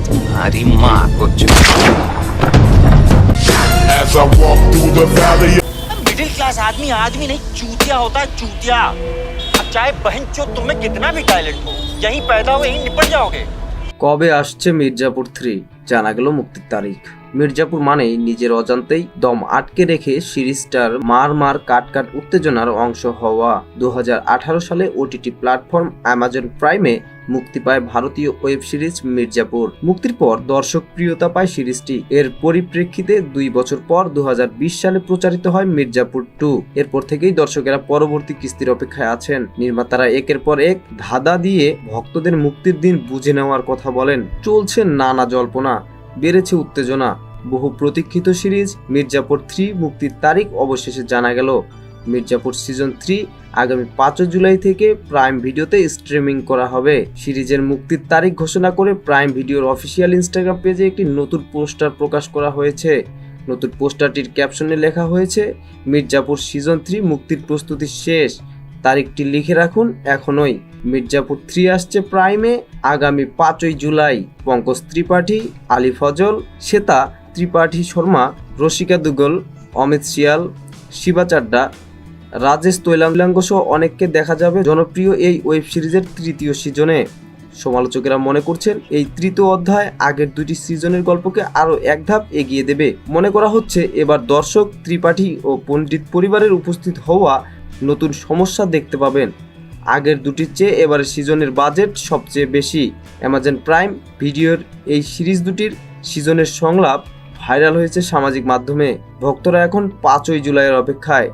हमारी माँ को As I walk through the valley. Middle class आदमी आदमी नहीं चूतिया होता है, चूतिया। अब चाहे बहन चो तुम्हें कितना भी टैलेंट हो, यहीं पैदा हो यहीं निपट जाओगे। কবে আসছে মির্জাপুর 3 জানা গেল মুক্তির তারিখ। মির্জাপুর মানেই নিজের অজান্তেই দম আটকে রেখে সিরিজটার মার কাট উত্তেজনার অংশ হওয়া 2018 সালে ওটিটি প্ল্যাটফর্ম অ্যামাজন প্রাইমে মুক্তি পায় ভারতীয় ওয়েব সিরিজ মির্জাপুর। মুক্তির পর দর্শক প্রিয়তা পায় সিরিজটি। এর পরিপ্রেক্ষিতে 2 বছর পর 2020 সালে প্রচারিত হয় মির্জাপুর 2। এরপর থেকেই দর্শকেরা পরবর্তী কিস্তির অপেক্ষায় আছেন। নির্মাতারা একের পর এক ধাঁধা দিয়ে ভক্তদের মুক্তির দিন বুঝে নেওয়ার কথা বলেন। চলছে নানা জল্পনা, বেড়েছে উত্তেজনা। বহু প্রতীক্ষিত সিরিজ মির্জাপুর 3 মুক্তির তারিখ অবশেষে জানা গেল। মির্জাপুর সিজন 3 আগামী 5 জুলাই থেকে প্রাইম ভিডিওতে স্ট্রিমিং করা হবে। সিরিজের মুক্তির তারিখ ঘোষণা করে প্রাইম ভিডিওর অফিসিয়াল ইনস্টাগ্রাম পেজে একটি নতুন পোস্টার প্রকাশ করা হয়েছে। নতুন পোস্টারটির ক্যাপশনে লেখা হয়েছে, মির্জাপুর সিজন 3 মুক্তির প্রস্তুতি শেষ, তারিখটি লিখে রাখুন এখনই। মির্জাপুর 3 আসছে প্রাইমে আগামী 5 জুলাই। পঙ্কজ ত্রিপাঠী, আলী ফজল, শ্বেতা ত্রিপাঠী শর্মা, রসিকা দুগল, অমিত শিয়াল, শিবা চাড্ডা, রাজেশ তৈলাঙ্গ সহ অনেককে দেখা যাবে জনপ্রিয় এই ওয়েব সিরিজের 3য় সিজনে। সমালোচকেরা মনে করছেন এই 3য় অধ্যায় আগের 2টি সিজনের গল্পকে আরও এক ধাপ এগিয়ে দেবে। মনে করা হচ্ছে এবার দর্শক ত্রিপাঠী ও পণ্ডিত পরিবারের উপস্থিত হওয়া নতুন সমস্যা দেখতে পাবেন। আগের 2টির চেয়ে এবারের সিজনের বাজেট সবচেয়ে বেশি। অ্যামাজন প্রাইম ভিডিওর এই সিরিজ 2টির সিজনের সংলাপ ভাইরাল হয়েছে সামাজিক মাধ্যমে। ভক্তরা এখন 5 জুলাইয়ের অপেক্ষায়।